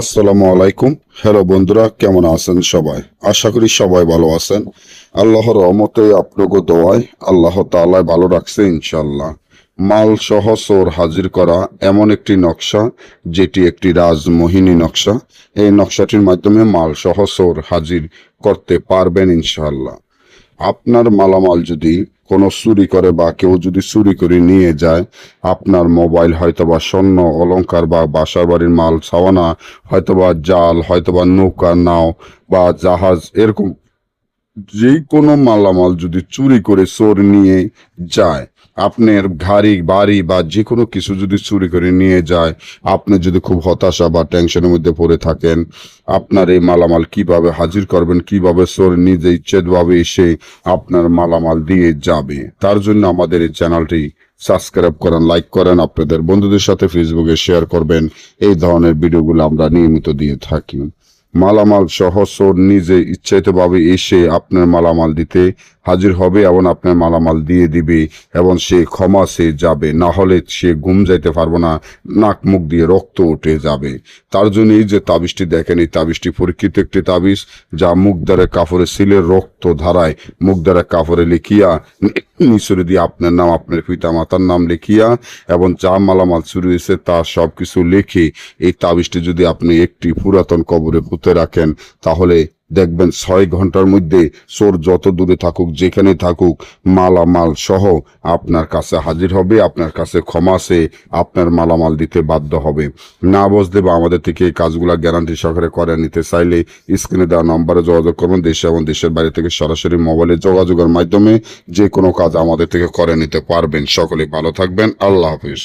আসসালামু আলাইকুম। হ্যালো বন্ধুরা, কেমন আছেন সবাই? আশা করি সবাই ভালো আছেন। আল্লাহর রহমতে আপনাকে দোয়ায় আল্লাহ তাআলা ভালো রাখছে ইনশাআল্লাহ। মাল সহ চোর হাজির করা এমন একটি নকশা, যেটি একটি রাজমোহিনী নকশা। এই নকশাটির মাধ্যমে মাল সহ চোর হাজির করতে পারবেন ইনশাআল্লাহ। আপনার মালামাল যদি কোনো চুরি করে বা কেউ যদি চুরি করে নিয়ে যায়, আপনার মোবাইল হয়তোবা স্বর্ণ অলংকার বা বাসা বাড়ির মাল ছাওয়ানা, হয়তোবা জাল, হয়তোবা নৌকা, নাও বা জাহাজ, এরকম যে কোনো মালামাল যদি চুরি করে চোর নিয়ে যায়, আপনার গাড়ি বাড়ি বা যে কোনো কিছু যদি চুরি করে নিয়ে যায়, আপনি যদি খুব হতাশা বা টেনশনের মধ্যে পড়ে থাকেন, আপনার এই মালামাল কিভাবে হাজির করবেন, কিভাবে চোর নিজে ইচ্ছেভাবে এসে আপনার মালামাল দিয়ে যাবে, তার জন্য আমাদের এই চ্যানেলটি সাবস্ক্রাইব করেন, লাইক করেন, আপনাদের বন্ধুদের সাথে ফেসবুকে শেয়ার করবেন। এই ধরনের ভিডিওগুলো আমরা নিয়মিত দিয়ে থাকি। মালামাল সহ চোর নিজে ইচ্ছাকৃতভাবে এসে আপনার মালামাল দিতে হাজির হবে এবং আপনার মালামাল দিয়ে দিবে এবং সে ক্ষমা সে যাবে, না হলে সে ঘুম যাইতে পারবো না, নাক মুখ দিয়ে রক্ত উঠে যাবে। তার জন্য এই যে তাবিজটি দেখেন, এই তাবিজটি পরীক্ষিত একটি তাবিজ, যা মুখ দ্বারা কাপড়ে সিলের রক্ত ধারায় মুখ দ্বারা কাপড়ে লিখিয়া নিচরে দিয়ে আপনার নাম, আপনার পিতা মাতার নাম লিখিয়া এবং যা মালামাল চুরি হয়েছে তা সবকিছু লিখে এই তাবিজটি যদি আপনি একটি পুরাতন কবরে পুঁতে রাখেন, তাহলে দেখবেন 6 ঘন্টার মধ্যে চোর যত দূরে থাকুক, যেখানে থাকুক, মালামাল সহ আপনার কাছে হাজির হবে, আপনার কাছে ক্ষমা সে আপনার মালামাল দিতে বাধ্য হবে। না বুঝলে বা আমাদের থেকে এই কাজগুলা গ্যারান্টি সহকারে করে নিতে চাইলে স্ক্রিনে দেওয়া নম্বরে যোগাযোগ করুন। দেশে এবং দেশের বাইরে থেকে সরাসরি মোবাইলে যোগাযোগের মাধ্যমে যে কোনো কাজ আমাদের থেকে করে নিতে পারবেন। সকলে ভালো থাকবেন। আল্লাহ হাফিজ।